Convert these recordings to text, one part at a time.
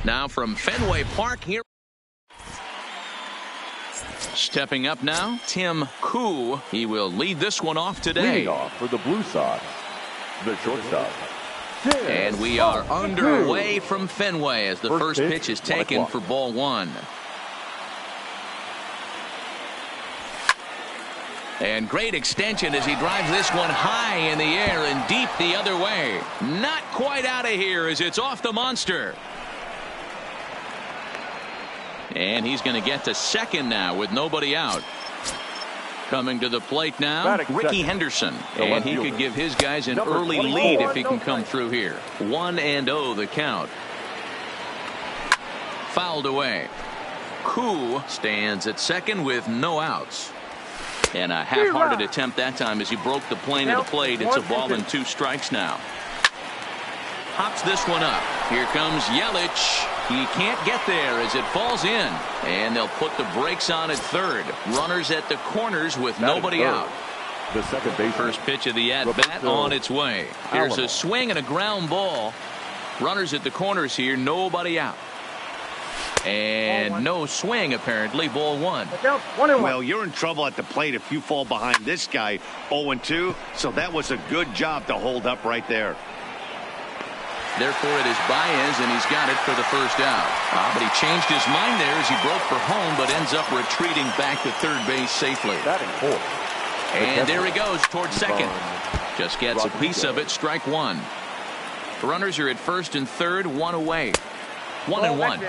Now from Fenway Park here. Stepping up now, Tim Koo. He will lead this one off today. Leading off for the Blue Sox, the shortstop. And we are underway from Fenway as the first pitch is taken for ball one. And great extension as he drives this one high in the air and deep the other way. Not quite out of here as it's off the monster. And he's going to get to second now with nobody out. Coming to the plate now, Ricky Henderson. And he could give his guys an early lead if he can come through here. 1-0 the count. Fouled away. Koo stands at second with no outs. And a half-hearted attempt that time as he broke the plane of the plate. It's a ball and 2 strikes now. Hops this one up. Here comes Yelich. He can't get there as it falls in. And they'll put the brakes on at third. Runners at the corners with nobody out. The second base. First pitch of the at-bat on its way. Here's a swing and a ground ball. Runners at the corners here. Nobody out. And no swing apparently. Ball one. Well, you're in trouble at the plate if you fall behind this guy 0-2. So that was a good job to hold up right there. Therefore, it is Baez, and he's got it for the first out. But he changed his mind there as he broke for home, but ends up retreating back to third base safely. And there he goes towards second. Just gets a piece of it. Strike one. Runners are at first and third, 1 away. 1-1.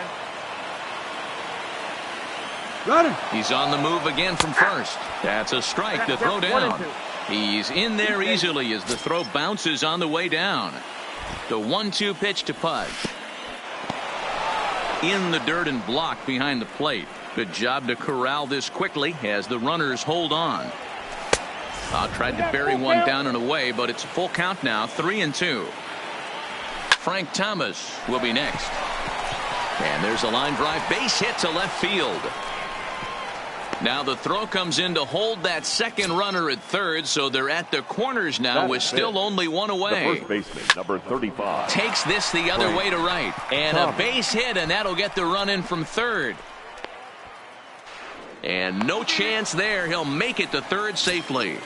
He's on the move again from first. That's a strike to throw down. He's in there easily as the throw bounces on the way down. The 1-2 pitch to Pudge. In the dirt and blocked behind the plate. Good job to corral this quickly as the runners hold on. Tried to bury one down and away, but it's a full count now. 3-2. Frank Thomas will be next. And there's a line drive base hit to left field. Now the throw comes in to hold that second runner at third, so they're at the corners now with still only 1 away. The first baseman, number 35. Takes this the other way to right. And a base hit, and that'll get the run in from third. And no chance there. He'll make it to third safely.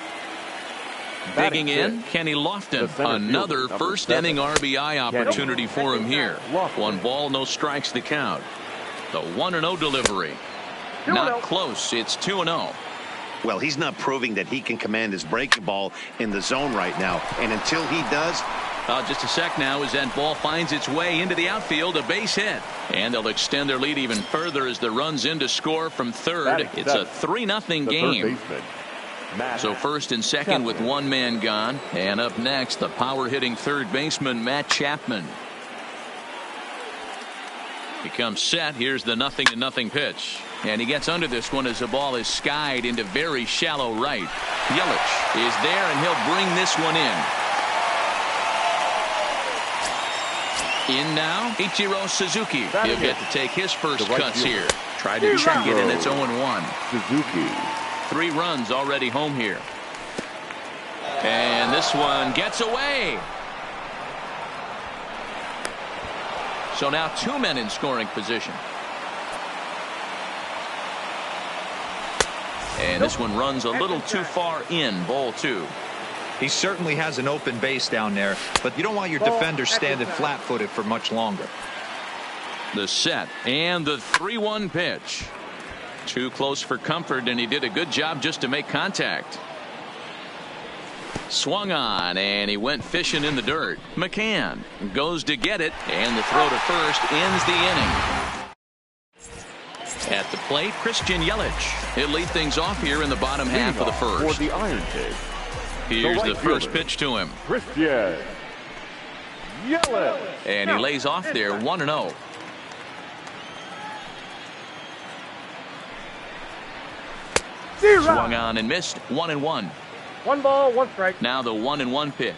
Digging in, Kenny Lofton. Another first inning RBI opportunity for him here. 1 ball, no strikes the count. The 1-0 delivery. Not close. It's 2-0. Well, he's not proving that he can command his breaking ball in the zone right now. And until he does. Just a sec now as that ball finds its way into the outfield. A base hit. And they'll extend their lead even further as the runs in to score from third. It's a 3-0 game. So first and second with 1 man gone. And up next, the power hitting third baseman, Matt Chapman. He comes set. Here's the 0-0 pitch. And he gets under this one as the ball is skied into very shallow right. Yelich is there, and he'll bring this one in. In now, Ichiro Suzuki. He'll get to take his first cuts here. Try to check it, and it's 0-1. Suzuki. 3 runs already home here. And this one gets away. So now 2 men in scoring position. And this one runs a little too far in. Ball 2. He certainly has an open base down there, but you don't want your defender standing flat-footed for much longer. The set and the 3-1 pitch. Too close for comfort, and he did a good job just to make contact. Swung on, and he went fishing in the dirt. McCann goes to get it, and the throw to first ends the inning. At the plate, Christian Yelich. He'll lead things off here in the bottom half of the first. For the Iron Kid. Here's the first pitch to him. Christian Yelich. And he lays off there, 1-0. Swung on and missed, 1-1. 1 ball, 1 strike. Now the 1-1 pitch.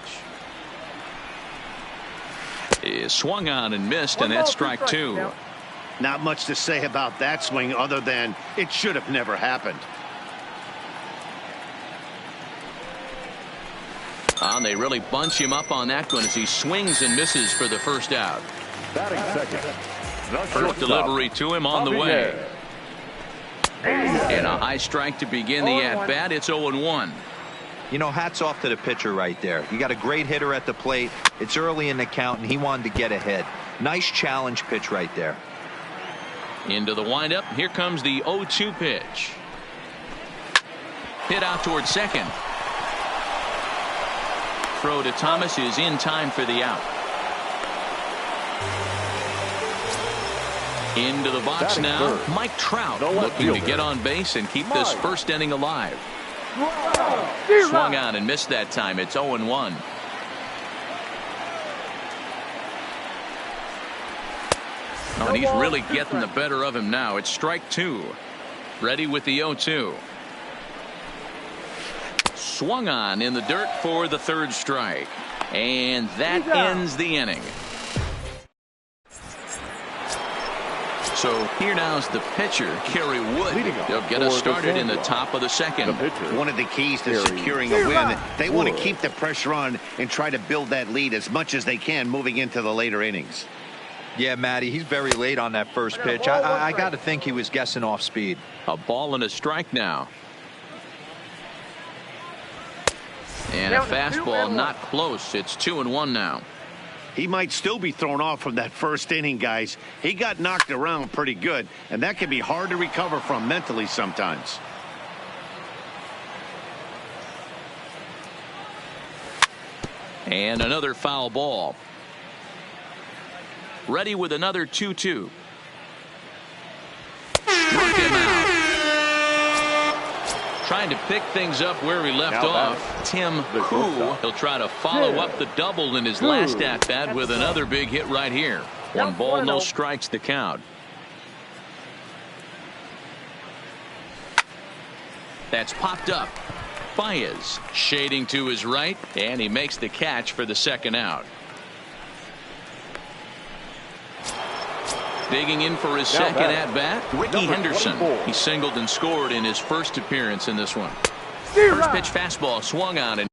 Is swung on and missed, and that's strike 2. Not much to say about that swing other than it should have never happened. And they really bunch him up on that one as he swings and misses for the first out. Batting second, First delivery to him on the way. And a high strike to begin the at-bat. It's 0-1. You know, hats off to the pitcher right there. You got a great hitter at the plate. It's early in the count, and he wanted to get ahead. Nice challenge pitch right there. Into the windup. Here comes the 0-2 pitch. Hit out towards second. Throw to Thomas is in time for the out. Into the box now. Mike Trout looking to get on base and keep this first inning alive. Swung on and missed that time. It's 0-1. Oh, and he's really getting the better of him now. It's strike two. Ready with the 0-2. Swung on in the dirt for the third strike. And that ends the inning. So here now's the pitcher, Kerry Wood. They'll get us started in the top of the second. One of the keys to securing a win, they want to keep the pressure on and try to build that lead as much as they can moving into the later innings. Yeah, Matty, he's very late on that first pitch. I got to think he was guessing off speed. A ball and a strike now. And a fastball not close. It's 2-1 now. He might still be thrown off from that first inning, guys. He got knocked around pretty good, and that can be hard to recover from mentally sometimes. And another foul ball. Ready with another 2-2. Struck him out. Trying to pick things up where he left off. Tim Koo. He'll try to follow up the double in his last at-bat with another big hit right here. 1 ball, no strikes the count. That's popped up. Baez shading to his right, and he makes the catch for the second out. Digging in for his second at-bat, Ricky Henderson. He singled and scored in his first appearance in this one. First pitch fastball swung on and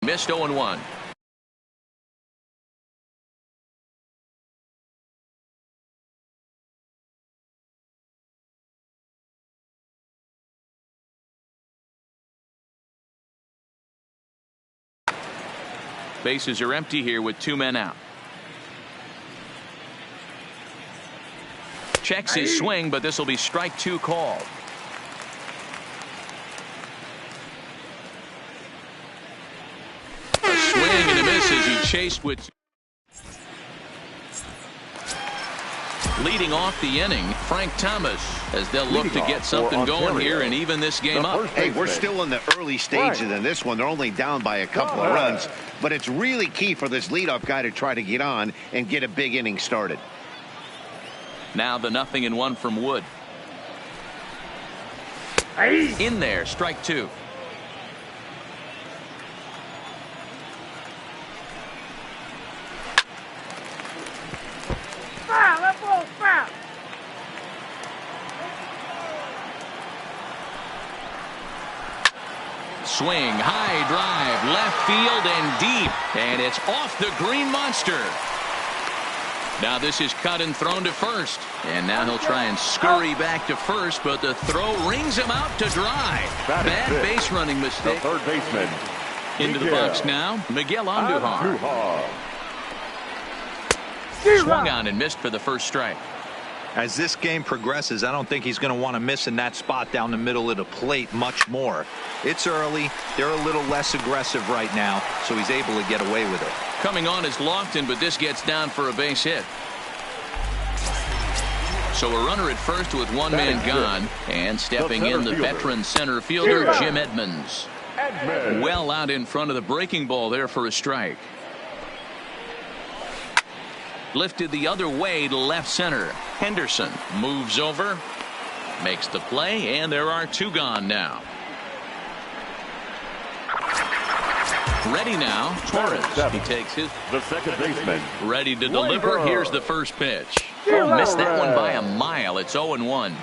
missed. 0-1. Bases are empty here with 2 men out. Checks his swing, but this will be strike 2 called. A swing and a miss as he chased with. Leading off the inning, Frank Thomas, as they'll look to get something going here and even this game up. Hey, we're still in the early stages in this one. They're only down by a couple of runs, but it's really key for this leadoff guy to try to get on and get a big inning started. Now the 0-1 from Wood. In there, strike 2. Swing, high drive, left field and deep, and it's off the green monster. Now this is cut and thrown to first, and now he'll try and scurry back to first, but the throw rings him out to dry. Bad base running mistake. The third baseman. Into the box now, Miguel Andujar. Swung on and missed for the first strike. As this game progresses, I don't think he's going to want to miss in that spot down the middle of the plate much more. It's early. They're a little less aggressive right now, so he's able to get away with it. Coming on is Lofton, but this gets down for a base hit. So a runner at first with 1 man gone, and stepping in the veteran center fielder, Jim Edmonds. Well out in front of the breaking ball there for a strike. Lifted the other way to left center. Henderson moves over, makes the play, and there are 2 gone now. Ready now, Torres. He takes his. The second baseman. Ready to deliver. Here's the first pitch. Oh, missed that one by a mile. It's 0-1.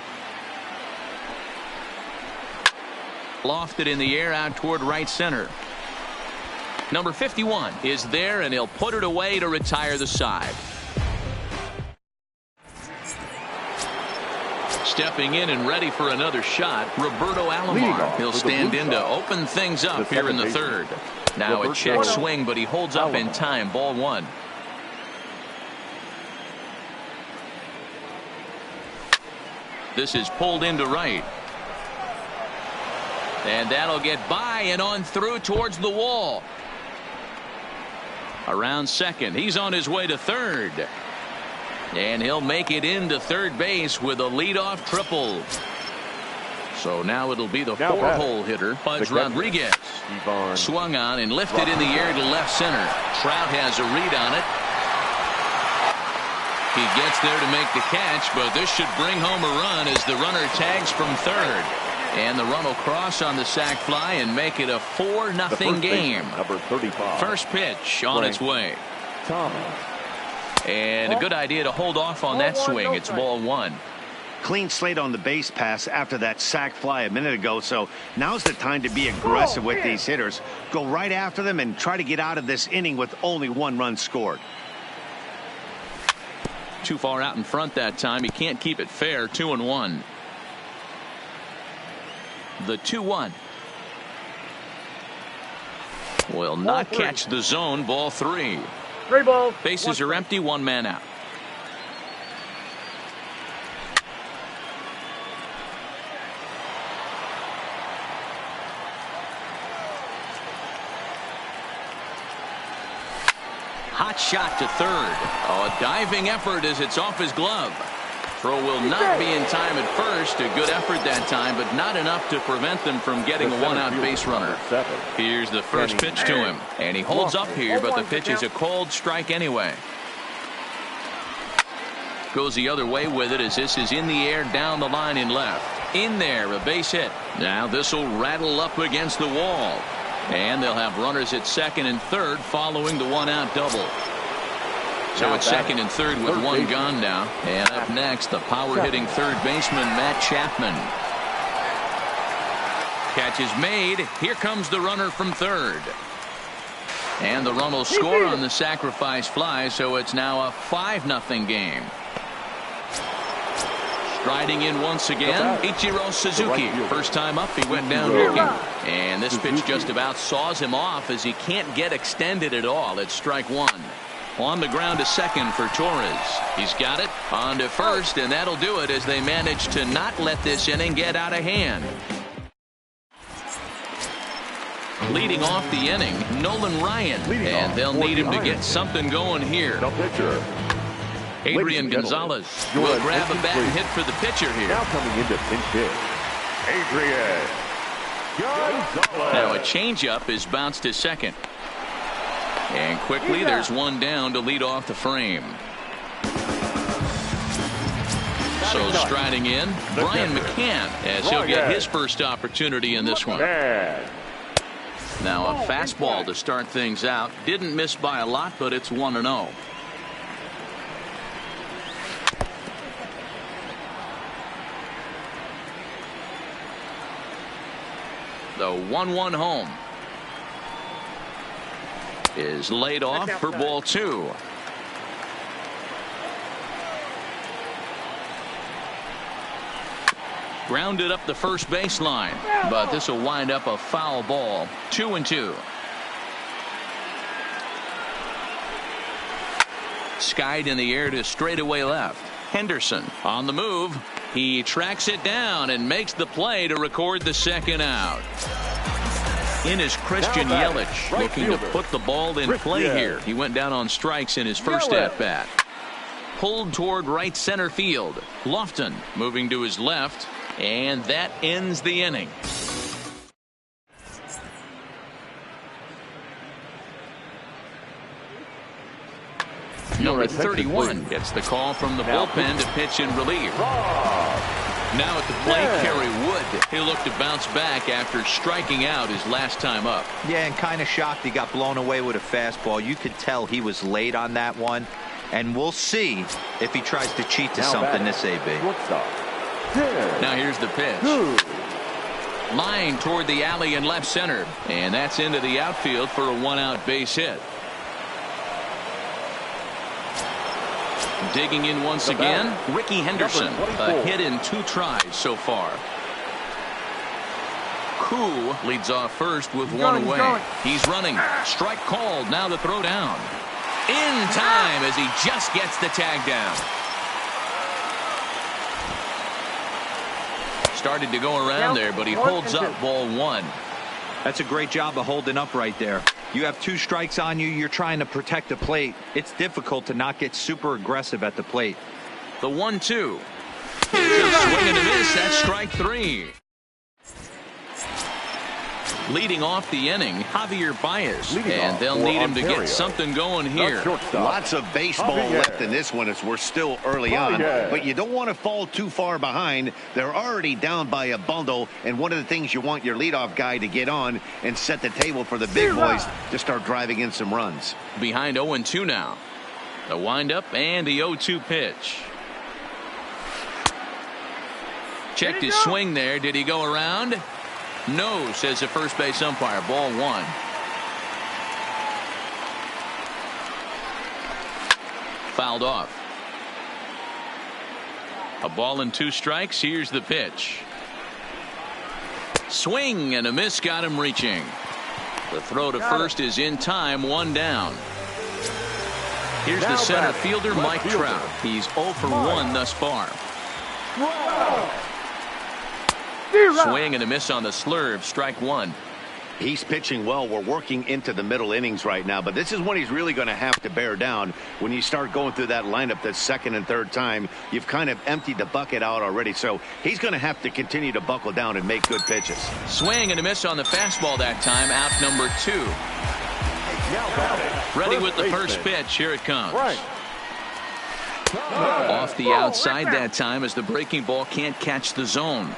Lofted in the air out toward right center. Number 51 is there, and he'll put it away to retire the side. Stepping in and ready for another shot, Roberto Alomar. He'll stand in to open things up here in the third. Now a check swing, but he holds up in time. Ball one. This is pulled into right. And that'll get by and on through towards the wall. Around second. He's on his way to third. And he'll make it into third base with a leadoff triple. So now it'll be the four-hole hitter, Pudge Rodriguez. Swung on and lifted in the air to left center. Trout has a read on it. He gets there to make the catch, but this should bring home a run as the runner tags from third. And the run will cross on the sac fly and make it a 4-0 game. Number 35. First pitch on its way. Thomas. And a good idea to hold off on that swing. It's ball one. Clean slate on the base pass after that sac fly a minute ago, so now's the time to be aggressive with these hitters. Go right after them and try to get out of this inning with only one run scored. Too far out in front that time. He can't keep it fair. 2-1. The 2-1 will not catch the zone. Ball three. 3 balls. Bases are empty. One man out. Hot shot to third. Oh, a diving effort as it's off his glove. Throw will not be in time at first. A good effort that time, but not enough to prevent them from getting a one-out base runner. Here's the first pitch to him, and he holds up here, but the pitch is a cold strike anyway. Goes the other way with it as this is in the air down the line in left. In there, a base hit. Now this will rattle up against the wall, and they'll have runners at second and third following the one-out double. So it's second and third with one gone now. And up next, the power-hitting third baseman, Matt Chapman. Catch is made. Here comes the runner from third. And the run will score on the sacrifice fly, so it's now a 5-0 game. Striding in once again, Ichiro Suzuki. First time up, he went down looking. And this pitch just about saws him off as he can't get extended at all. It's strike one. On the ground to second for Torres. He's got it on to first, and that'll do it as they manage to not let this inning get out of hand. Leading off the inning, Nolan Ryan, and they'll need him to get something going here. Adrian Gonzalez will grab a bat and hit for the pitcher here. Now coming into pinch hit, Adrian Gonzalez. Now a changeup is bounced to second. And quickly there's one down to lead off the frame. So striding in, Brian McCann, as he'll get his first opportunity in this one. Now a fastball to start things out. Didn't miss by a lot, but it's 1-0. The 1-1 home is laid off for ball two. Grounded up the first baseline, but this will wind up a foul ball. 2-2. Skied in the air to straightaway left. Henderson on the move. He tracks it down and makes the play to record the second out. In is Christian Yelich, looking to put the ball in play here. He went down on strikes in his first at-bat. Pulled toward right center field. Lofton moving to his left, and that ends the inning. Number 31 gets the call from the bullpen to pitch in relief. Now at the plate, Kerry Wood. He'll look to bounce back after striking out his last time up. Yeah, and kind of shocked he got blown away with a fastball. You could tell he was late on that one. And we'll see if he tries to cheat to something this AB. Now here's the pitch. Line toward the alley in left center. And that's into the outfield for a one-out base hit. Digging in once again, Ricky Henderson. A hit in 2 tries so far. Koo leads off first with one away. He's running. Strike called. Now the throw down. In time as he just gets the tag down. Started to go around there, but he holds up ball 1. That's a great job of holding up right there. You have 2 strikes on you. You're trying to protect the plate. It's difficult to not get super aggressive at the plate. The 1-2. Here's a swing and a miss. That's strike 3. Leading off the inning, Javier Baez. And they'll need him to get something going here. Lots of baseball left in this one as we're still early on. But you don't want to fall too far behind. They're already down by a bundle. And one of the things you want your leadoff guy to get on and set the table for the big boys to start driving in some runs. Behind 0-2 now. The windup and the 0-2 pitch. Checked his swing there. Did he go around? No, says the first base umpire. Ball 1. Fouled off. A ball and 2 strikes. Here's the pitch. Swing and a miss, got him reaching. The throw to first is in time. 1 down. Here's the center fielder, Mike Trout. He's 0 for 1 thus far. Swing and a miss on the slurve. Strike 1. He's pitching well. We're working into the middle innings right now, but this is when he's really going to have to bear down. When you start going through that lineup that second and third time, you've kind of emptied the bucket out already. So he's going to have to continue to buckle down and make good pitches. Swing and a miss on the fastball that time. Out number 2. Ready with the first pitch. Here it comes. Off the outside that time as the breaking ball can't catch the zone.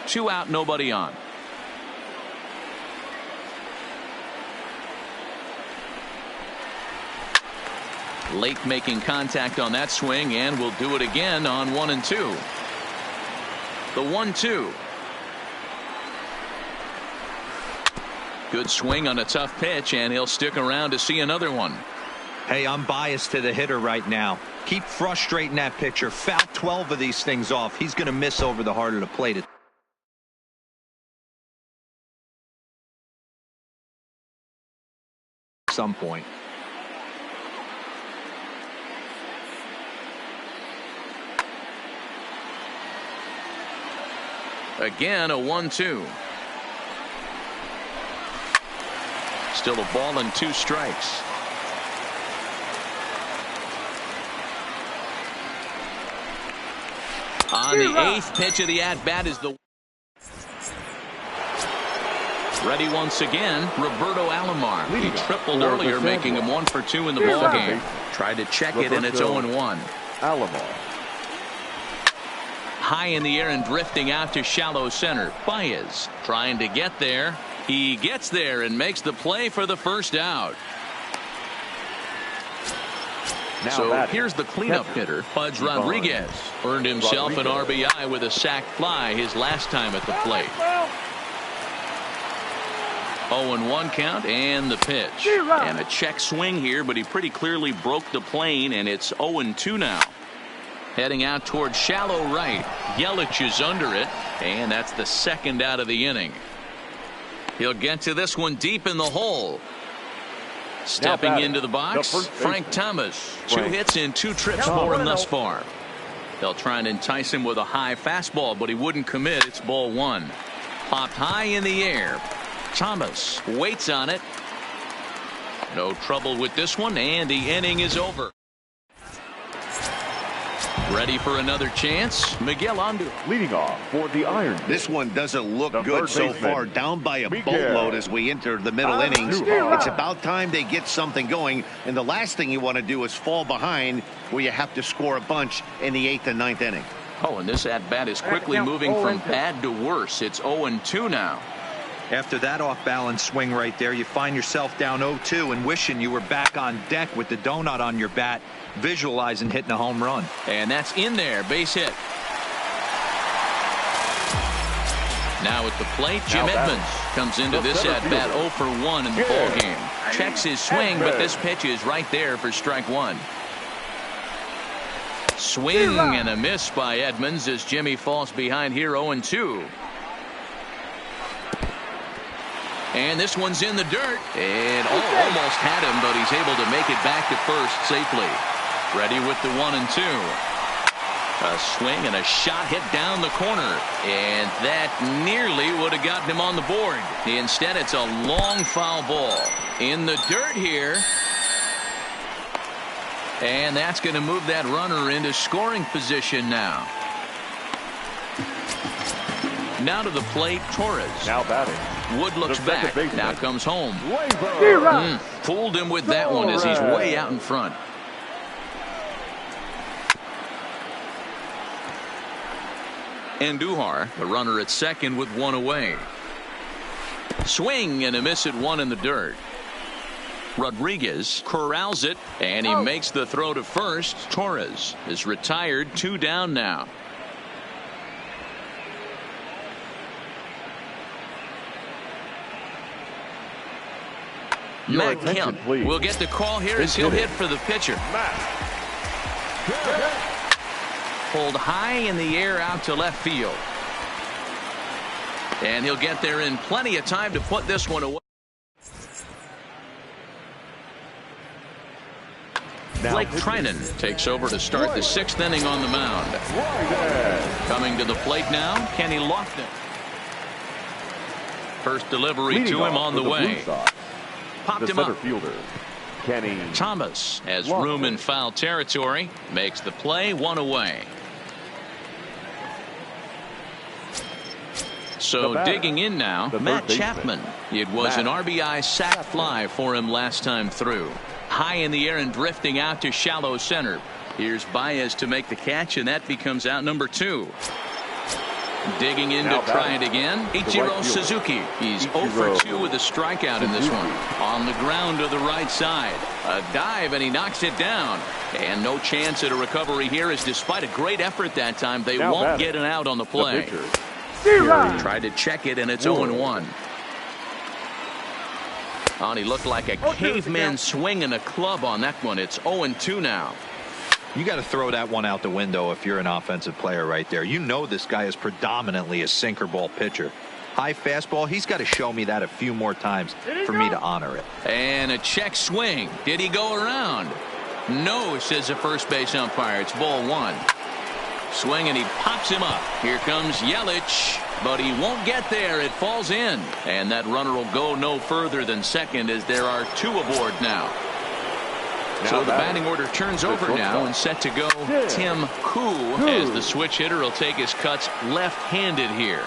Two out, nobody on. Lake making contact on that swing, and will do it again on 1 and 2. The 1-2. Good swing on a tough pitch, and he'll stick around to see another one. Hey, I'm biased to the hitter right now. Keep frustrating that pitcher. Foul 12 of these things off. He's going to miss over the heart of the plate at some point. Again, a 1-2. Still a ball and 2 strikes. On the 8th pitch of the at-bat is the ready once again, Roberto Alomar. He tripled earlier, making him 1 for 2 in the ball game. Tried to check it, and it's 0-1. Alomar. High in the air and drifting out to shallow center. Baez trying to get there. He gets there and makes the play for the first out. So here's the cleanup hitter, Pudge Rodriguez. Earned himself an RBI with a sac fly his last time at the plate. 0-1 count and the pitch. And a check swing here, but he pretty clearly broke the plane, and it's 0-2 now. Heading out towards shallow right. Yelich is under it, and that's the second out of the inning. He'll get to this one deep in the hole. Stepping into the box, Frank Thomas. 2 hits in 2 trips for him thus far. They'll try and entice him with a high fastball, but he wouldn't commit. It's ball 1. Popped high in the air. Thomas waits on it. No trouble with this one, and the inning is over. Ready for another chance. Miguel Andu. Leading off for the Iron. This one doesn't look The good third so baseman, far. Down by a Miguel boatload as we enter the middle innings. Andujar. It's about time they get something going. And the last thing you want to do is fall behind where you have to score a bunch in the 8th and 9th inning. Oh, and this at-bat is quickly moving from bad to worse. It's 0-2 now. After that off-balance swing right there, you find yourself down 0-2 and wishing you were back on deck with the donut on your bat, visualizing hitting a home run. And that's in there. Base hit. Now at the plate, Jim Edmonds comes into this at-bat 0 for 1 in the ballgame. Checks his swing, but this pitch is right there for strike one. Swing and a miss by Edmonds as Jimmy falls behind here 0-2. And this one's in the dirt. And almost had him, but he's able to make it back to first safely. Ready with the 1-2. A swing and a shot hit down the corner. And that nearly would have gotten him on the board. Instead, it's a long foul ball. In the dirt here. And that's going to move that runner into scoring position now. Now to the plate, Torres. Now batting. Wood looks back. Now comes home. Fooled him with that one as he's way out in front. Andujar, the runner at second with one away. Swing and a miss at one in the dirt. Rodriguez corrals it, and he makes the throw to first. Torres is retired, 2 down now. Matt Kemp will get the call here as he'll hit for the pitcher. Pulled high in the air out to left field. And he'll get there in plenty of time to put this one away. Blake Trinan takes over to start the 6th inning on the mound. Coming to the plate now, Kenny Lofton. First delivery to him on the way. Popped him up. Fielder, Kenny Thomas has room in foul territory. Makes the play, 1 away. So digging in now, Matt Chapman. It was an RBI sac fly for him last time through. High in the air and drifting out to shallow center. Here's Baez to make the catch, and that becomes out number 2. Digging in to try it again, Ichiro Suzuki. He's 0 for 2 with a strikeout in this one. On the ground to the right side. A dive, and he knocks it down. And no chance at a recovery here, as despite a great effort that time, they won't get an out on the play. Tried to check it, and it's 0-1. And he looked like a caveman swinging a club on that one. It's 0-2 now. You got to throw that one out the window if you're an offensive player right there. You know this guy is predominantly a sinker ball pitcher. High fastball, he's got to show me that a few more times for me to honor it. And a check swing. Did he go around? No, says the first base umpire. It's ball 1. Swing, and he pops him up. Here comes Yelich, but he won't get there. It falls in. And that runner will go no further than second, as there are 2 aboard now. So the batting order turns over now, and set to go Tim Koo, as the switch hitter will take his cuts left-handed here.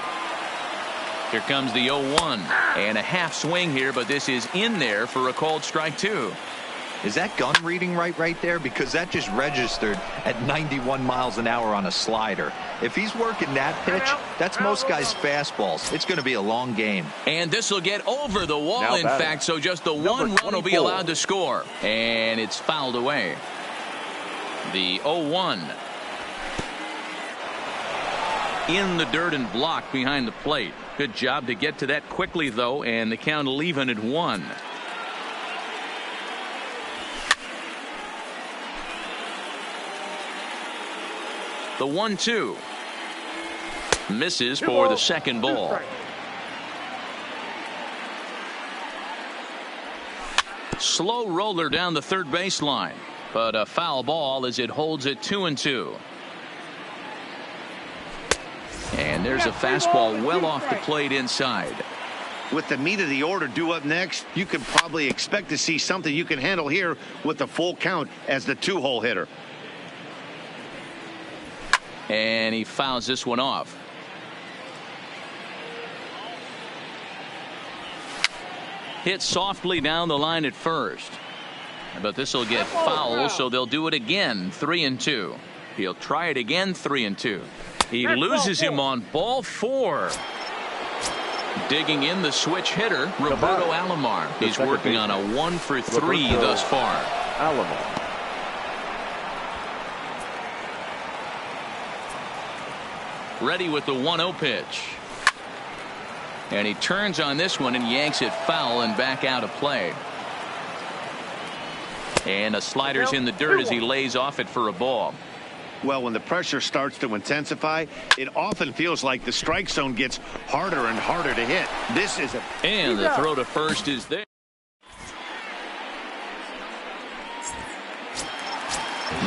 Here comes the 0-1, and a half swing here, but this is in there for a called strike 2. Is that gun reading right there? Because that just registered at 91 miles an hour on a slider. If he's working that pitch, that's most guys' fastballs. It's going to be a long game. And this will get over the wall, in fact, so just the one run will be allowed to score. And it's fouled away. The 0-1. In the dirt and blocked behind the plate. Good job to get to that quickly, though, and the count will even at 1. The 1-2 misses for the second ball. Slow roller down the third baseline, but a foul ball as it holds it 2-2. And there's a fastball well off the plate inside. With the meat of the order due up next, you can probably expect to see something you can handle here with the full count as the 2-hole hitter. And he fouls this one off. Hit softly down the line at first. But this will get foul, so they'll do it again. 3-2. He'll try it again. 3-2. He loses him on ball 4. Digging in the switch hitter, Roberto Alomar. He's working on a 1-for-3 thus far. Alomar. Ready with the 1-0 pitch. And he turns on this one and yanks it foul and back out of play. And a slider's in the dirt as he lays off it for a ball. Well, when the pressure starts to intensify, it often feels like the strike zone gets harder and harder to hit. This is a... And the throw to first is there.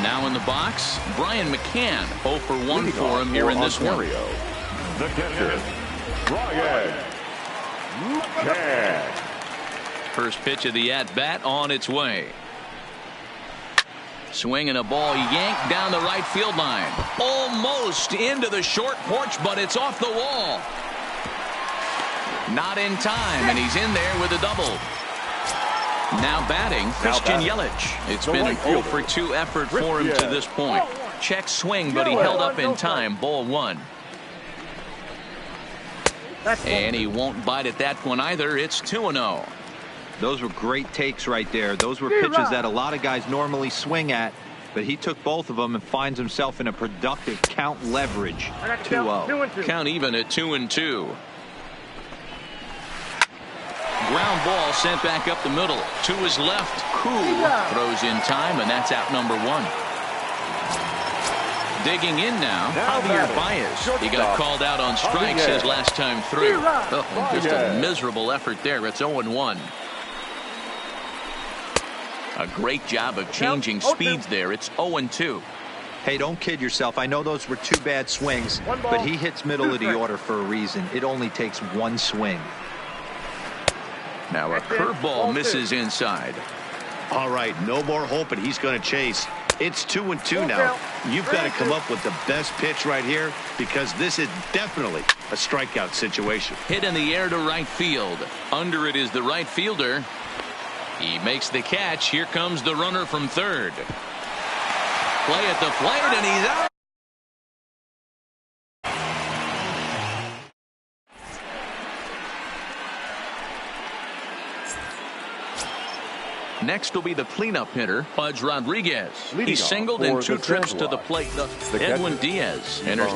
Now in the box, Brian McCann. 0 for 1 for him here in this one. The catcher, Brian McCann. First pitch of the at-bat on its way. Swinging a ball yanked down the right field line. Almost into the short porch, but it's off the wall. Not in time, and he's in there with a double. Now batting, Christian Yelich. It's been an 0 for 2 effort for him to this point. Check swing, but he held up in time. Ball 1. And he won't bite at that one either. It's 2-0. Those were great takes right there. Those were pitches that a lot of guys normally swing at, but he took both of them and finds himself in a productive count leverage. 2-0. Count even at 2-2. Ground ball sent back up the middle. To his left. Koo throws in time, and that's out number 1. Digging in now, Javier Baez. He got called out on strikes his last time through. Oh, just a miserable effort there. It's 0-1. A great job of changing speeds there. It's 0-2. Hey, don't kid yourself. I know those were 2 bad swings, but he hits middle of the order for a reason. It only takes 1 swing. Now a curveball misses inside. All right, no more hoping he's going to chase. It's 2-2 now. You've got to come up with the best pitch right here, because this is definitely a strikeout situation. Hit in the air to right field. Under it is the right fielder. He makes the catch. Here comes the runner from third. Play at the plate, and he's out. Next will be the cleanup hitter, Pudge Rodriguez. He singled in 2 trips to the plate. Edwin Diaz enters.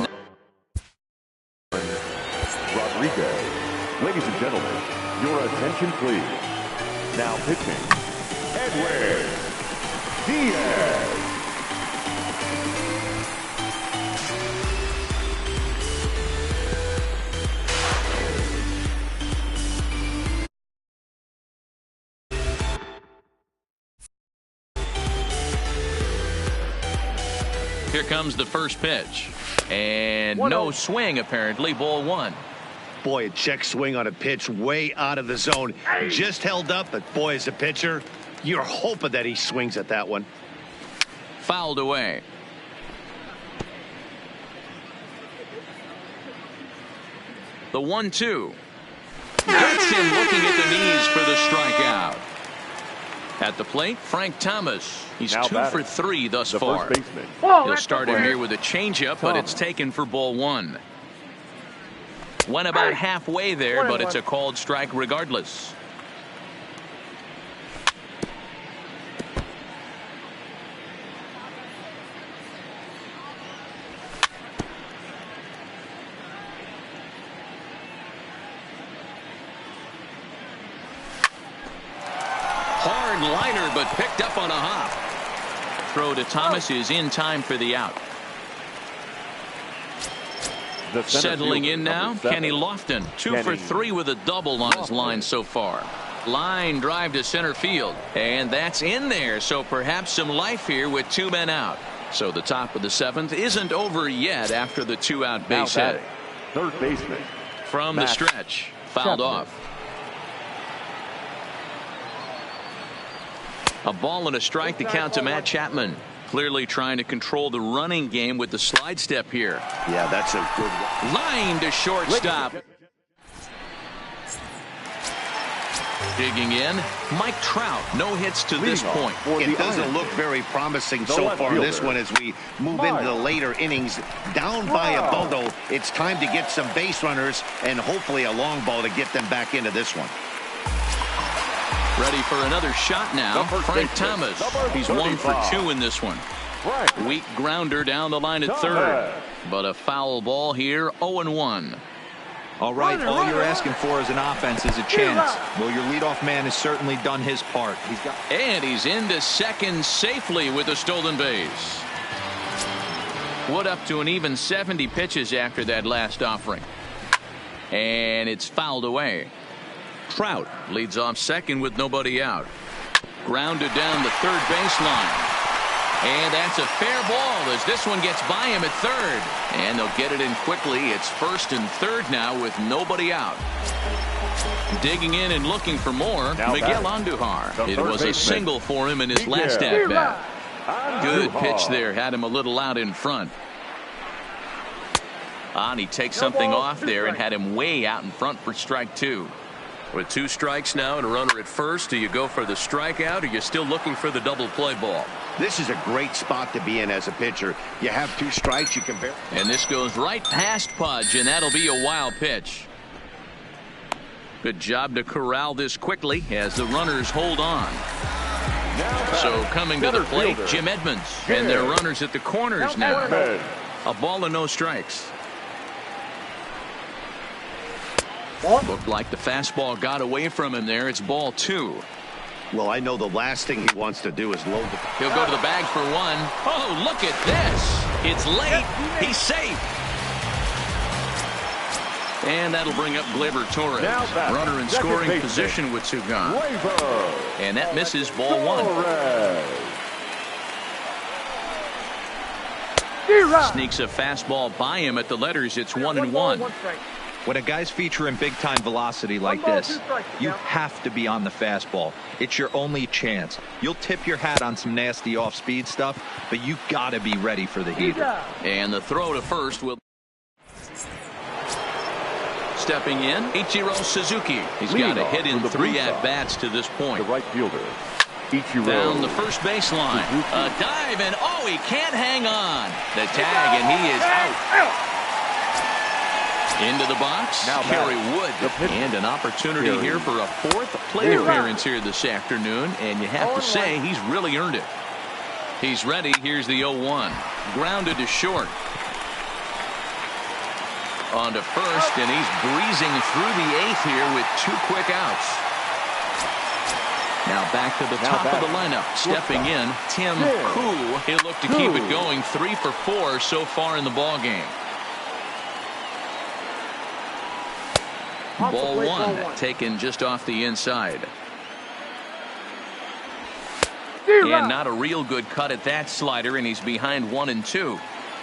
Rodriguez. Ladies and gentlemen, your attention please. Now pitching, Edwin Diaz. Here comes the first pitch. And no swing, apparently. Ball 1. Boy, a check swing on a pitch way out of the zone. Just held up, but boy, as a pitcher, you're hoping that he swings at that one. Fouled away. The 1-2. Gets him looking at the knees for the strikeout. At the plate, Frank Thomas. He's 2 for 3 thus far. He'll start him here with a changeup, but it's taken for ball 1. Went about halfway there, but it's a called strike regardless. Hard liner, but picked up on a hop. Throw to Thomas is in time for the out. Settling in now, Kenny Lofton. 2 for 3 with a double on his line so far. Line drive to center field, and that's in there, so perhaps some life here with 2 men out. So the top of the 7th isn't over yet after the 2-out base hit. Third baseman from the stretch, fouled off. A ball and a strike to count to Matt Chapman. Clearly trying to control the running game with the slide step here. Yeah, that's a good one. Line to shortstop. Digging in, Mike Trout. No hits to this point. It doesn't look very promising so far this one as we move into the later innings. Down by a bundle, it's time to get some base runners and hopefully a long ball to get them back into this one. Ready for another shot now. Frank Thomas. He's 1 for 2 in this one. Weak grounder down the line at third. But a foul ball here, 0-1. All right, all you're asking for as an offense is a chance. Well, your leadoff man has certainly done his part. And he's into second safely with a stolen base. Wood up to an even 70 pitches after that last offering. And it's fouled away. Trout leads off second with nobody out. Grounded down the third baseline. And that's a fair ball as this one gets by him at third. And they'll get it in quickly. It's first and third now with nobody out. Digging in and looking for more, Miguel Andujar. It was a single for him in his last at-bat. Good pitch there. Had him a little out in front. And he takes something off there and had him way out in front for strike 2. With 2 strikes now and a runner at first, do you go for the strikeout or you're still looking for the double play ball? This is a great spot to be in as a pitcher. You have 2 strikes, you can barely. And this goes right past Pudge, and that'll be a wild pitch. Good job to corral this quickly as the runners hold on. So coming to the plate, Jim Edmonds, and their runners at the corners now. A ball and no strikes. Looked like the fastball got away from him there. It's ball 2. Well, I know the last thing he wants to do is load the. He'll go to the bag for 1. Oh, look at this. It's late. He's safe. And that'll bring up Gleyber Torres. Runner in scoring position with 2 gone. And that misses ball 1. Sneaks a fastball by him at the letters. It's 1-1. When a guy's featuring big-time velocity like this, you have to be on the fastball. It's your only chance. You'll tip your hat on some nasty off-speed stuff, but you got to be ready for the heater. And the throw to first will. Stepping in, Ichiro Suzuki. He's got a hit in 3 at-bats to this point. The right fielder, Ichiro. Down the first baseline. A dive, and oh, he can't hang on. The tag, and he is out. Into the box, Kerry Wood, and an opportunity here for a 4th plate appearance here this afternoon, and you have to say he's really earned it. He's ready. Here's the 0-1. Grounded to short. On to first, and he's breezing through the 8th here with 2 quick outs. Now back to the top of the lineup. Stepping in, Tim Koo. He'll look to keep it going. 3 for 4 so far in the ballgame. Ball 1 taken just off the inside. And not a real good cut at that slider, and he's behind 1-2.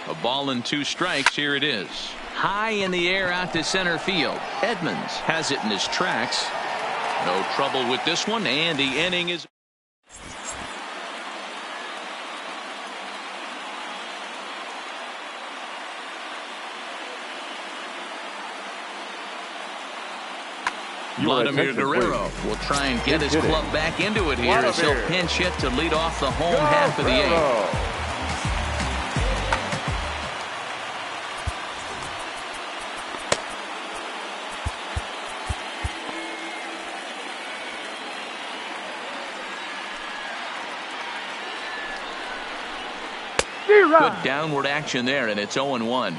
A ball and 2 strikes. Here it is. High in the air out to center field. Edmonds has it in his tracks. No trouble with this one, and the inning is. Vladimir Guerrero will try and get his club back into it here as he'll pinch hit to lead off the home half of the 8th. Good downward action there, and it's 0-1.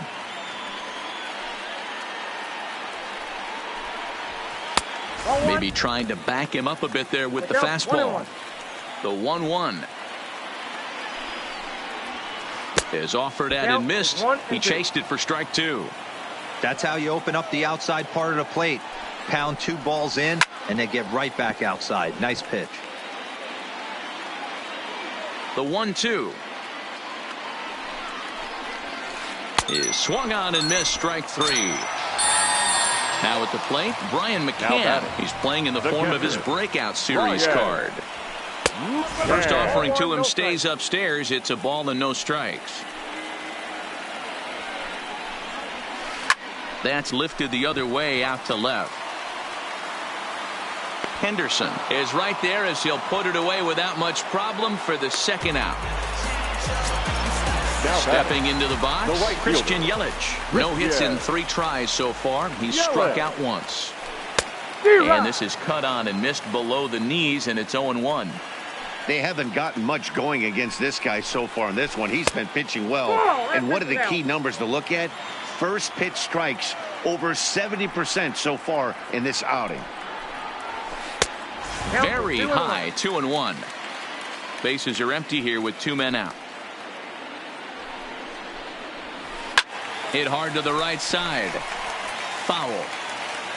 Maybe trying to back him up a bit there with the fastball. The 1-1 is offered at and missed. He chased it for strike 2. That's how you open up the outside part of the plate. Pound 2 balls in, and they get right back outside. Nice pitch. The 1-2 is swung on and missed. Strike 3. Now at the plate, Brian McCann. He's playing in the form of his breakout series card. First offering to him stays upstairs. It's a ball and no strikes. That's lifted the other way out to left. Henderson is right there as he'll put it away without much problem for the second out. Stepping into the box, Christian Yelich. No hits in 3 tries so far. He's struck out once. And this is cut on and missed below the knees, and it's 0-1. They haven't gotten much going against this guy so far in this one. He's been pitching well. And what are the key numbers to look at? First pitch strikes over 70% so far in this outing. Very high, 2-1. Bases are empty here with 2 men out. Hit hard to the right side. Foul.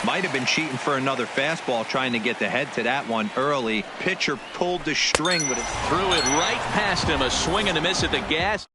Might have been cheating for another fastball, trying to get the head to that one early. Pitcher pulled the string with it. Threw it right past him. A swing and a miss at the gas.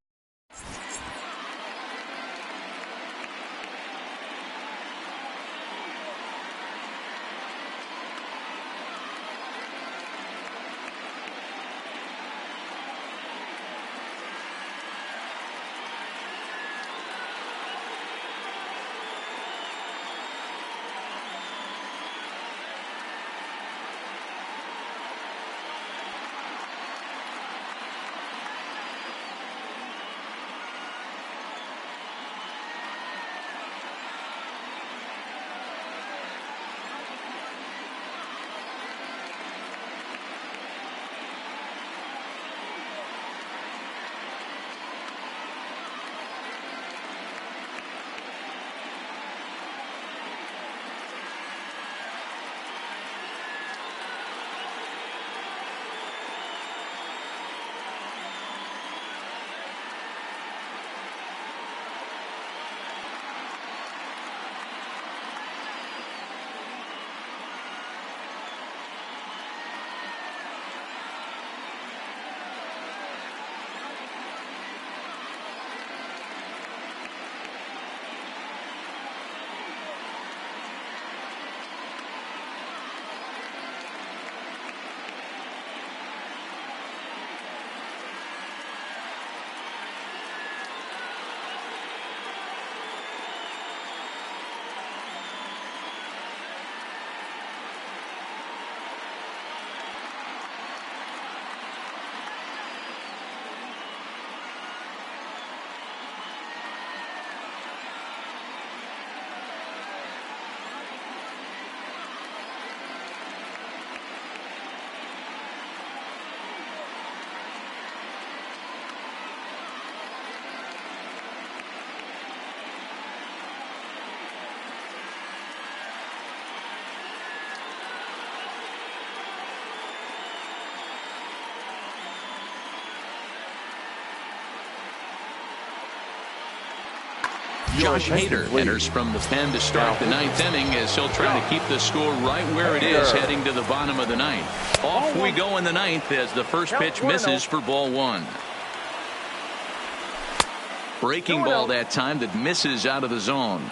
Josh Hader enters from the pen to start the 9th inning as he'll try to keep the score right where it is heading to the bottom of the 9th. Off we go in the 9th as the first pitch misses for ball 1. Breaking ball that time that misses out of the zone.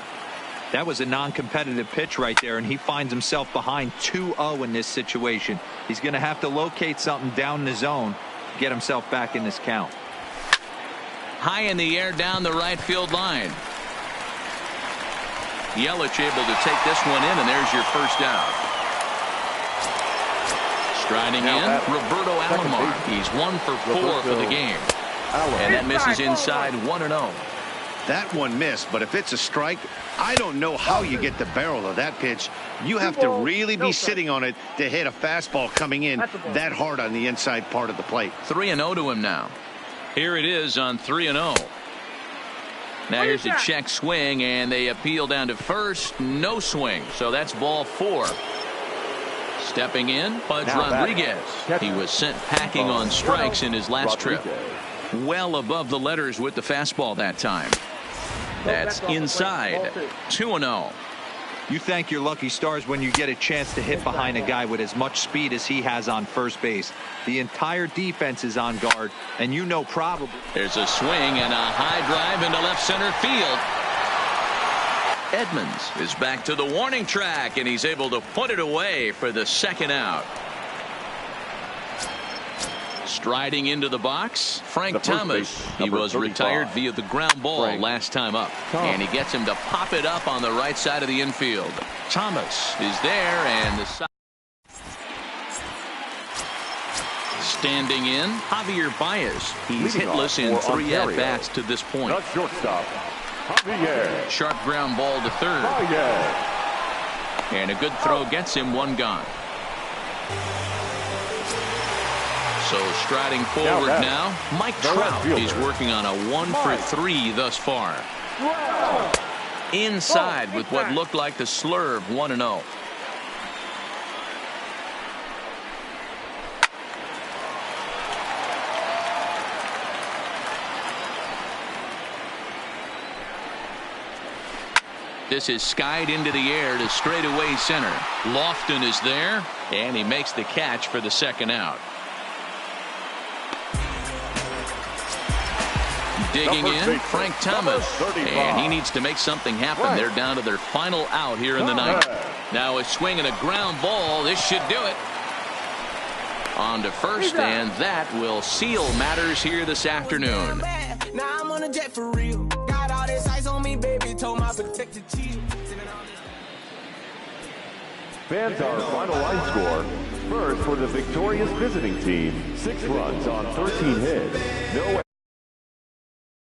That was a non-competitive pitch right there, and he finds himself behind 2-0 in this situation. He's going to have to locate something down the zone to get himself back in this count. High in the air down the right field line. Yelich able to take this one in, and there's your first out. Striding in, Roberto Alomar. He's 1 for 4 for the game. And that misses inside 1-0. That one missed, but if it's a strike, I don't know how you get the barrel of that pitch. You have to really be sitting on it to hit a fastball coming in that hard on the inside part of the plate. 3-0 to him now. Here it is on 3-0. Now here's a check swing, and they appeal down to first. No swing, so that's ball 4. Stepping in, Pudge Rodriguez. He was sent packing on strikes in his last trip. Well above the letters with the fastball that time. That's inside. 2-0. You thank your lucky stars when you get a chance to hit behind a guy with as much speed as he has on first base. The entire defense is on guard, and you know probably. There's a swing and a high drive into left center field. Edmonds is back to the warning track, and he's able to put it away for the second out. Striding into the box, Frank Thomas. He was 35. retired via the ground ball last time up. And he gets him to pop it up on the right side of the infield. Thomas is there, and the side. Standing in, Javier Baez. He's Leading hitless in off for 3 Ontario. at-bats to this point. The shortstop, Javier Sharp ground ball to third. Baez. And a good throw gets him 1 gone. So striding forward now, Mike Trout is working on a 1 for 3 thus far. Inside with what looked like the slurve, 1-0. This is skied into the air to straightaway center. Lofton is there, and he makes the catch for the second out. Digging in, Frank Thomas, and he needs to make something happen. They're down to their final out here in the ninth. Now a swing and a ground ball. This should do it. On to first, and that will seal matters here this afternoon. Now I'm on a jet for real. Got all this ice on me, baby. Told my protector chief. Fans, our final line score. First for the victorious visiting team, 6 runs on 13 hits. No